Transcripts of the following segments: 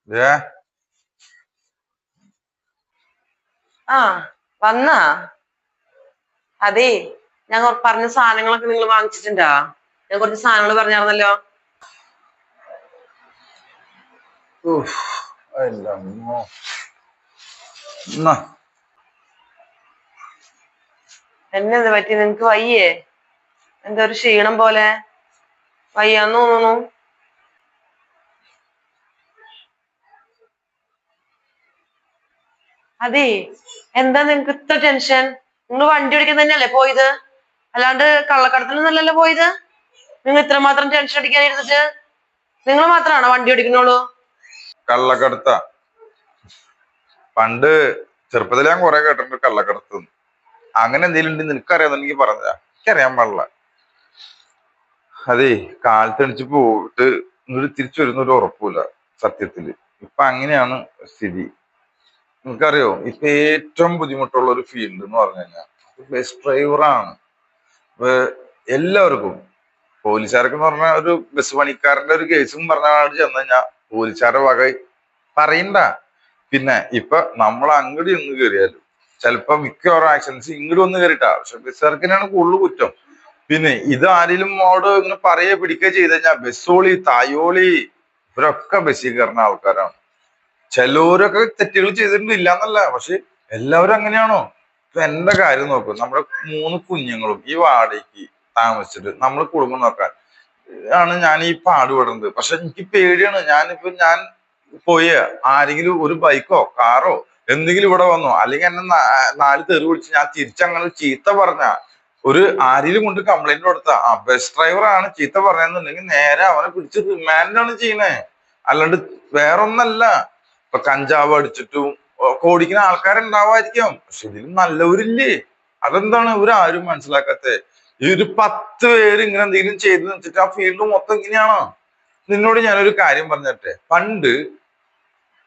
ഏ ആ വന്നാ അതെ ഞാൻ പറഞ്ഞ സാധനങ്ങളൊക്കെ നിങ്ങൾ വാങ്ങിച്ചിട്ടുണ്ടാ? ഞാൻ കുറച്ച് സാധനങ്ങൾ പറഞ്ഞായിരുന്നല്ലോ. എന്നെന്ത് പറ്റി? നിങ്ങക്ക് വയ്യേ? എന്താ ഒരു ക്ഷീണം പോലെ? വയ്യാന്ന് തോന്നുന്നു. അതെ, എന്താ നിങ്ങക്ക് ഇത്ര ടെൻഷൻ? നിങ്ങൾ വണ്ടി ഓടിക്കാൻ തന്നെയല്ലേ പോയത്? അല്ലാണ്ട് കള്ളക്കടത്തിനൊന്നല്ലല്ലോ പോയത്. നിങ്ങൾ ഇത്രമാത്രം ടെൻഷൻ അടിക്കാനിരുന്നിട്ട് നിങ്ങൾ മാത്രമാണോ വണ്ടി ഓടിക്കുന്നുള്ളൂ? കള്ളക്കടത്ത പണ്ട് ചെറുപ്പത്തിൽ ഞാൻ കുറെ കേട്ടിട്ടുണ്ട് കള്ളക്കടത്ത്. അങ്ങനെ എന്തെങ്കിലും ഉണ്ട് നിനക്കറിയാന്ന് എനിക്ക് പറഞ്ഞ എനിക്കറിയാൻ പാടില്ല. അതേ കാലത്തെണിച്ച് പോയിട്ട് ഇങ്ങോട്ട് തിരിച്ചു വരുന്ന ഒരു ഉറപ്പില്ല സത്യത്തില്. ഇപ്പൊ അങ്ങനെയാണ് സ്ഥിതി. നിനക്കറിയോ ഇപ്പൊ ഏറ്റവും ബുദ്ധിമുട്ടുള്ള ഒരു ഫീൽഡ് എന്ന് പറഞ്ഞു കഴിഞ്ഞാൽ ബസ് ഡ്രൈവറാണ്. എല്ലാവർക്കും പോലീസുകാർക്ക് എന്ന് പറഞ്ഞാൽ ഒരു ബസ് പണിക്കാരന്റെ ഒരു കേസും പറഞ്ഞാൽ ചെന്ന് കഴിഞ്ഞാൽ പോലീസുകാരുടെ വക പറയണ്ട. പിന്നെ ഇപ്പൊ നമ്മൾ അങ്ങോട്ട് ഒന്ന് കയറിയാലും ചിലപ്പോ മിക്കവാറും ആക്സിഡൻസ് ഇങ്ങോട്ട് വന്ന് കയറിയിട്ടാ. പക്ഷെ ബസ്സുകാർക്കിനാണ് കൂടുതൽ കുറ്റം. പിന്നെ ഇത് ആരെങ്കിലും മോട് ഇങ്ങനെ പറയെ പിടിക്കുക ചെയ്ത് കഴിഞ്ഞാൽ ബസ്സോളി തായോളി ഇവരൊക്കെ ബസ്സിൽ കയറുന്ന ആൾക്കാരാണ്. ചിലവരൊക്കെ തെറ്റുകൾ ചെയ്തിട്ടുണ്ട് ഇല്ലാന്നല്ല, പക്ഷെ എല്ലാവരും അങ്ങനെയാണോ? ഇപ്പൊ എന്റെ കാര്യം നോക്കും. നമ്മുടെ 3 കുഞ്ഞുങ്ങളും ഈ വാടകയ്ക്ക് താമസിച്ചിട്ട് നമ്മൾ കുടുംബം നോക്കാൻ ആണ് ഞാൻ ഈ പാടുപെടുന്നത്. പക്ഷെ എനിക്ക് പേടിയാണ്. ഞാൻ പോയ ആരെങ്കിലും ഒരു ബൈക്കോ കാറോ എന്തെങ്കിലും ഇവിടെ വന്നോ, അല്ലെങ്കിൽ എന്നെ 4 തെറി വിളിച്ച് ഞാൻ തിരിച്ചങ്ങനെ ചീത്ത പറഞ്ഞ ഒരു ആരെങ്കിലും കൊണ്ട് കംപ്ലൈന്റ് കൊടുത്ത ബസ് ഡ്രൈവർ ആണ് ചീത്ത പറഞ്ഞെന്നുണ്ടെങ്കിൽ നേരെ അവനെ പിടിച്ച് റിമാൻഡാണ് ചെയ്യണേ. അല്ലാണ്ട് വേറൊന്നല്ല. ഇപ്പൊ കഞ്ചാവ് അടിച്ചിട്ടും ഒക്കെ ഓടിക്കുന്ന ആൾക്കാരുണ്ടാവായിരിക്കും, പക്ഷെ ഇതിൽ നല്ലവരില്ലേ? അതെന്താണ് ഇവരാരും മനസ്സിലാക്കാത്തെ? ഈ ഒരു 10 പേര് ഇങ്ങനെ എന്തെങ്കിലും ചെയ്ത് വെച്ചിട്ട് ആ ഫീൽഡ് മൊത്തം ഇങ്ങനെയാണോ? നിന്നോട് ഞാനൊരു കാര്യം പറഞ്ഞിട്ടെ,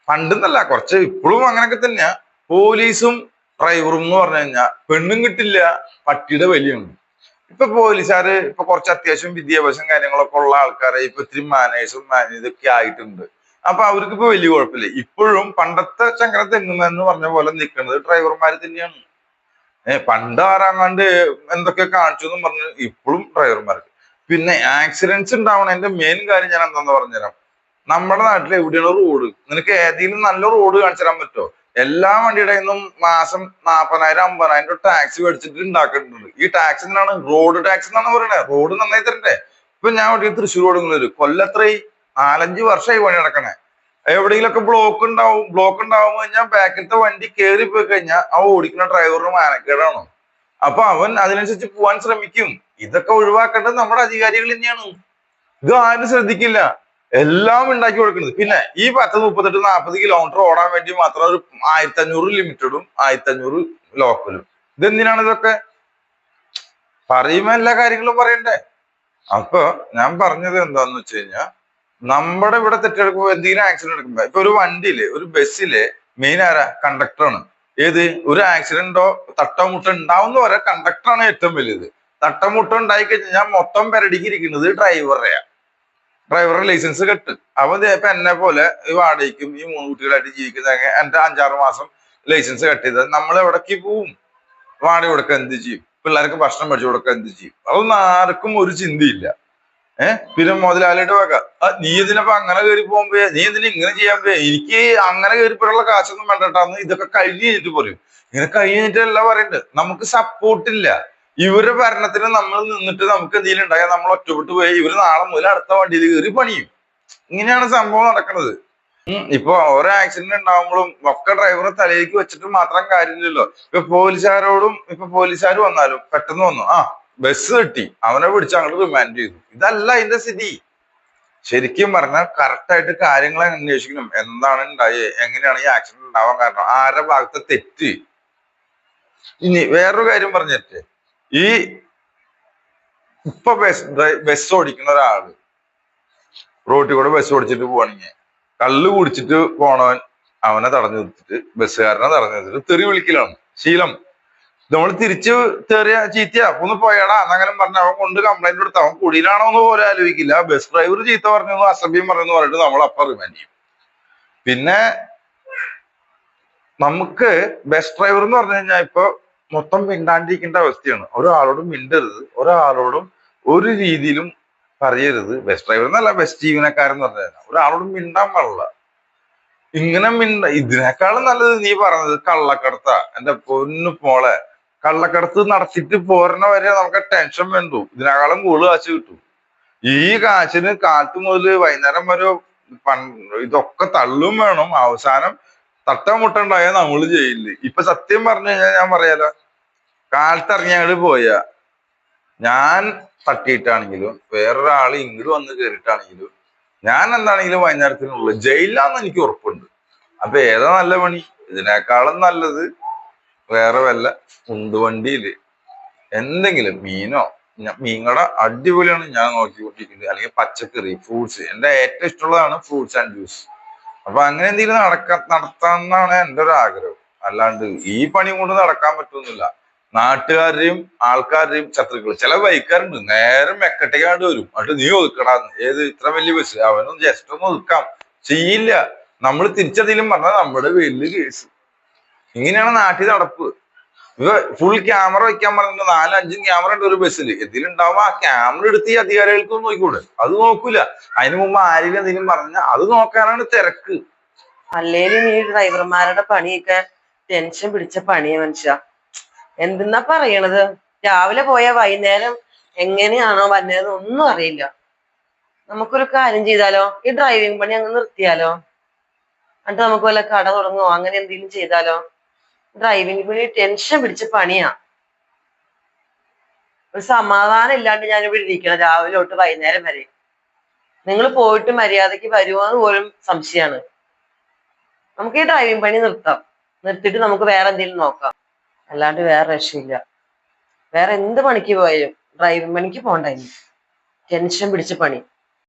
പണ്ടെന്നല്ല കുറച്ച് ഇപ്പോഴും അങ്ങനെയൊക്കെ തന്നെയാ. പോലീസും ഡ്രൈവറും എന്ന് പറഞ്ഞു കഴിഞ്ഞാൽ പെണ്ണും കിട്ടില്ല പട്ടിയുടെ വലിയാണ്. ഇപ്പൊ പോലീസുകാര് ഇപ്പൊ കുറച്ച് അത്യാവശ്യം വിദ്യാഭ്യാസം കാര്യങ്ങളൊക്കെ ഉള്ള ആൾക്കാരെ ഇപ്പൊ ഇത്തിരി മാനേഴ്സും ഇതൊക്കെ ആയിട്ടുണ്ട്. അപ്പൊ അവർക്ക് ഇപ്പൊ വലിയ കുഴപ്പമില്ല. ഇപ്പോഴും പണ്ടത്തെ ചങ്കര തെങ്ങുമെന്ന് പറഞ്ഞ പോലെ നിൽക്കുന്നത് ഡ്രൈവർമാര് തന്നെയാണ്. പണ്ട് ആരാങ്ങാണ്ട് എന്തൊക്കെ കാണിച്ചു എന്നും പറഞ്ഞു ഇപ്പോഴും ഡ്രൈവർമാർക്ക്. പിന്നെ ആക്സിഡൻസ് ഉണ്ടാവണതിന്റെ മെയിൻ കാര്യം ഞാൻ എന്താന്ന് പറഞ്ഞുതരാം. നമ്മുടെ നാട്ടിൽ എവിടെയാണ് റോഡ്? നിനക്ക് ഏതെങ്കിലും നല്ല റോഡ് കാണിച്ചു തരാൻ പറ്റുമോ? എല്ലാ വണ്ടിയുടെ നിന്നും മാസം 40,000 50,000 ടാക്സ് മേടിച്ചിട്ട് ഉണ്ടാക്കിയിട്ടുണ്ട്. ഈ ടാക്സ് എന്താണ്? റോഡ് ടാക്സ് എന്നാണ് പറയുന്നത്. റോഡ് നന്നായി തരണ്ടേ? ഇപ്പൊ ഞാൻ ഇവിടെ തൃശ്ശൂർ കൊടുങ്ങല്ലൂർ കൊല്ലത്രയും 4-5 വർഷമായി പണി നടക്കണേ. എവിടെയെങ്കിലൊക്കെ ബ്ലോക്ക് ഉണ്ടാവുമ്പോ കഴിഞ്ഞാൽ ബാക്കിലത്തെ വണ്ടി കയറി പോയി കഴിഞ്ഞാൽ ആ ഓടിക്കുന്ന ഡ്രൈവറിന് മാനക്കേടാണ്. അപ്പൊ അവൻ അതിനനുസരിച്ച് പോവാൻ ശ്രമിക്കും. ഇതൊക്കെ ഒഴിവാക്കേണ്ടത് നമ്മുടെ അധികാരികൾ തന്നെയാണ്. ഇത് ആരും ശ്രദ്ധിക്കില്ല. എല്ലാം ഉണ്ടാക്കി കൊടുക്കുന്നത്. പിന്നെ ഈ 10 38 40 കിലോമീറ്റർ ഓടാൻ വേണ്ടി മാത്രം ഒരു 1500 ലിമിറ്റഡും 1500 ലോക്കലും. ഇതെന്തിനാണ് ഇതൊക്കെ? പറയുമ്പോ എല്ലാ കാര്യങ്ങളും പറയണ്ടേ? അപ്പൊ ഞാൻ പറഞ്ഞത് എന്താന്ന് വെച്ച് കഴിഞ്ഞാൽ നമ്മുടെ ഇവിടെ തെറ്റെടുക്കുമ്പോ എന്തെങ്കിലും ആക്സിഡന്റ് എടുക്കുമ്പോ ഇപ്പൊ ഒരു വണ്ടിയില് ഒരു ബസ്സില് മെയിൻ ആരാ? കണ്ടക്ടറാണ്. ഏത് ഒരു ആക്സിഡന്റോ തട്ടോ മുട്ടോ ഉണ്ടാവുന്ന വരെ കണ്ടക്ടറാണ് ഏറ്റവും വലുത്. തട്ടോ മുട്ടോ ഉണ്ടായി കഴിഞ്ഞാൽ മൊത്തം പെരടിക്കിരിക്കുന്നത് ഡ്രൈവറുടെ ലൈസൻസ് കെട്ട്. അവൻ ഇപ്പൊ എന്നെ പോലെ ഈ വാടകയ്ക്കും ഈ 3 കുട്ടികളായിട്ട് ജീവിക്കുന്ന എന്റെ 5-6 മാസം ലൈസൻസ് കട്ട് ചെയ്തത് നമ്മൾ എവിടേക്ക് പോവും? വാടക കൊടുക്കാൻ എന്ത് ചെയ്യും? പിള്ളേർക്ക് ഭക്ഷണം മേടിച്ചു കൊടുക്കാൻ എന്ത് ചെയ്യും? അതൊന്നും ആർക്കും ഒരു ചിന്തയില്ല. പിന്നെ മുതലാളിയുടെ വക നീ ഇതിനപ്പോ അങ്ങനെ കയറി പോകുമ്പോ നീ എന്തിനാ ഇങ്ങനെ ചെയ്യാൻ പോയ? എനിക്ക് അങ്ങനെ കയറിപ്പോഴുള്ള കാശൊന്നും വേണ്ടട്ടാന്ന് ഇതൊക്കെ കഴിഞ്ഞ് കഴിഞ്ഞിട്ട് പറയും. ഇങ്ങനെ കഴിഞ്ഞിട്ടല്ല പറയണ്ട്. നമുക്ക് സപ്പോർട്ടില്ല. ഇവരുടെ ഭരണത്തിന് നമ്മൾ നിന്നിട്ട് നമുക്ക് എന്തെങ്കിലും ഉണ്ടായാൽ നമ്മൾ ഒറ്റപ്പെട്ട് പോയി ഇവര് നാളെ മുതൽ അടുത്ത വണ്ടിയിൽ കയറി പണിയും. ഇങ്ങനെയാണ് സംഭവം നടക്കുന്നത്. ഇപ്പൊ ഓരോ ആക്സിഡന്റ് ഉണ്ടാവുമ്പോഴും ഒക്കെ ഡ്രൈവറെ തലയിലേക്ക് വെച്ചിട്ട് മാത്രം കാര്യമില്ലല്ലോ. ഇപ്പൊ പോലീസുകാർ വന്നാലും പെട്ടെന്ന് വന്നു ബസ് കിട്ടി അവനെ പിടിച്ച് അങ്ങോട്ട് റിമാൻഡ് ചെയ്തു. ഇതല്ല അതിന്റെ സ്ഥിതി. ശരിക്കും പറഞ്ഞാൽ കറക്റ്റ് ആയിട്ട് കാര്യങ്ങളെ അന്വേഷിക്കണം. എന്താണ് ഉണ്ടായേ? എങ്ങനെയാണ് ഈ ആക്സിഡന്റ് ഉണ്ടാവാൻ കാരണം? ആരുടെ ഭാഗത്തെ തെറ്റ്? ഇനി വേറൊരു കാര്യം പറഞ്ഞിട്ട് ഈ ഇപ്പൊ ബസ് ഓടിക്കുന്ന ഒരാള് റോട്ടിൽ കൂടെ ബസ് ഓടിച്ചിട്ട് പോവാണെങ്കിൽ കള്ള് കുടിച്ചിട്ട് പോണവൻ അവനെ തടഞ്ഞു നിർത്തിട്ട് ബസ്സുകാരനെ തടഞ്ഞു നിർത്തിട്ട് തെറി വിളിക്കലാണ് ശീലം. നമ്മൾ തിരിച്ച് തെറിയ ചീത്തയാ ഒന്ന് പോയാടാ എന്നങ്ങനെ പറഞ്ഞ അവൻ കൊണ്ട് കംപ്ലൈന്റ് കൊടുത്ത അവൻ കുടിയിലാണോ എന്ന് പോലും ആലോചിക്കില്ല. ബസ് ഡ്രൈവർ ചീത്ത പറഞ്ഞു അസഭ്യം പറഞ്ഞു പറഞ്ഞിട്ട് നമ്മൾ അപ്പം റിമാൻഡ് ചെയ്യും. പിന്നെ നമുക്ക് ബെസ്റ്റ് ഡ്രൈവർ എന്ന് പറഞ്ഞു കഴിഞ്ഞാൽ ഇപ്പൊ മൊത്തം മിണ്ടാണ്ടിരിക്കേണ്ട അവസ്ഥയാണ്. ഒരാളോടും മിണ്ടരുത്, ഒരാളോടും ഒരു രീതിയിലും പറയരുത്. ബെസ്റ്റ് ഡ്രൈവർ എന്നല്ല, ബെസ്റ്റ് ജീവനക്കാരൻ എന്ന് പറഞ്ഞു കഴിഞ്ഞാൽ ഒരാളോടും മിണ്ടാൻ പാടില്ല. ഇങ്ങനെ ഇതിനേക്കാളും നല്ലത് നീ പറഞ്ഞത് കള്ളക്കടത്ത. എന്റെ പൊന്നു മോളെ, കള്ളക്കടത്ത് നടത്തിയിട്ട് പോരണ വരെ നമുക്ക് ടെൻഷൻ വേണ്ടു. ഇതിനേക്കാളും കൂടുതൽ കാശ് കിട്ടും. ഈ കാശിന് കാലത്ത് മുതൽ വൈകുന്നേരം വരെ ഇതൊക്കെ തള്ളും വേണം. അവസാനം തട്ടമുട്ടുണ്ടായ നമ്മള് ചെയ്യില്ല. ഇപ്പൊ സത്യം പറഞ്ഞു കഴിഞ്ഞാൽ ഞാൻ പറയാലോ, കാലത്ത് ഇറങ്ങി അങ്ങോട്ട് പോയാ ഞാൻ തട്ടിയിട്ടാണെങ്കിലും വേറൊരാള് ഇങ്ങോട്ട് വന്ന് കയറിയിട്ടാണെങ്കിലും ഞാൻ എന്താണെങ്കിലും വൈകുന്നേരത്തിനുള്ളിൽ ജയിലിലാന്ന് എനിക്ക് ഉറപ്പുണ്ട്. അപ്പൊ ഏതാ നല്ല പണി? ഇതിനേക്കാളും നല്ലത് വേറെ വല്ല ഉണ്ടുവണ്ടിയില് എന്തെങ്കിലും മീനോ, മീൻകട അടിപൊളിയാണ് ഞാൻ നോക്കിക്കൊണ്ടിരിക്കുന്നത്. അല്ലെങ്കിൽ പച്ചക്കറി, ഫ്രൂട്ട്സ്. എന്റെ ഏറ്റവും ഇഷ്ടമുള്ളതാണ് ഫ്രൂട്ട്സ് ആൻഡ് ജ്യൂസ്. അപ്പൊ അങ്ങനെ എന്തെങ്കിലും നടത്താന്നാണ് എന്റെ ഒരു ആഗ്രഹം. അല്ലാണ്ട് ഈ പണി കൊണ്ട് നടക്കാൻ പറ്റുന്നില്ല. നാട്ടുകാരുടെയും ആൾക്കാരുടെയും ശത്രുക്കൾ. ചില ബൈക്കാരുണ്ട് നേരെ മെക്കട്ടേക്കാണ്ട് വരും, എന്നിട്ട് നീ ഒതുക്കടാന്ന്. ഏത് ഇത്ര വലിയ ബസ്, അവനും ജസ്റ്റ് ഒന്ന് ഒതുക്കാം ചെയ്യില്ല. നമ്മൾ തിരിച്ചതിലും പറഞ്ഞാൽ നമ്മുടെ വലിയ കേസ്. ഇങ്ങനെയാണ് നാട്ടിൽ നടപ്പ്. ഇവ ഫുൾ ക്യാമറ വെക്കാൻ പറഞ്ഞിട്ട് 4-5 ക്യാമറ ഉണ്ട് ഒരു ബസ്സിൽ. എന്തിലുണ്ടാവും ആ ക്യാമറ എടുത്ത് ഈ അധികാരികൾക്ക് നോക്കിക്കൂടെ? അത് നോക്കൂല. അതിനു മുമ്പ് ആരെങ്കിലും എന്തെങ്കിലും പറഞ്ഞാൽ അത് നോക്കാനാണ് തിരക്ക്. അല്ലേലും ഈ ഡ്രൈവർമാരുടെ പണിയൊക്കെ ടെൻഷൻ പിടിച്ച പണിയാ മനുഷ്യ. എന്തെന്നാ പറയണത്? രാവിലെ പോയ വൈകുന്നേരം എങ്ങനെയാണോ വന്നത് ഒന്നും അറിയില്ല. നമുക്കൊരു കാര്യം ചെയ്താലോ, ഈ ഡ്രൈവിംഗ് പണി അങ്ങ് നിർത്തിയാലോ? എന്നിട്ട് നമുക്ക് വല്ല കട തുടങ്ങുമോ, അങ്ങനെ എന്തെങ്കിലും ചെയ്താലോ? ഡ്രൈവിംഗ് പണി ടെൻഷൻ പിടിച്ച പണിയാ. ഒരു സമാധാനം ഇല്ലാണ്ട് ഞാനിവിടെ ഇരിക്കണം രാവിലെ തൊട്ട് വൈകുന്നേരം വരെ. നിങ്ങൾ പോയിട്ട് മര്യാദക്ക് വരുമോ എന്ന് പോലും സംശയമാണ്. നമുക്ക് ഈ ഡ്രൈവിംഗ് പണി നിർത്താം. നിർത്തിയിട്ട് നമുക്ക് വേറെ എന്തെങ്കിലും നോക്കാം. അല്ലാണ്ട് വേറെ രക്ഷയില്ല. വേറെ എന്ത് പണിക്ക് പോയാലും ഡ്രൈവിംഗ് പണിക്ക് പോകണ്ടായിരുന്നു. ടെൻഷൻ പിടിച്ച പണി.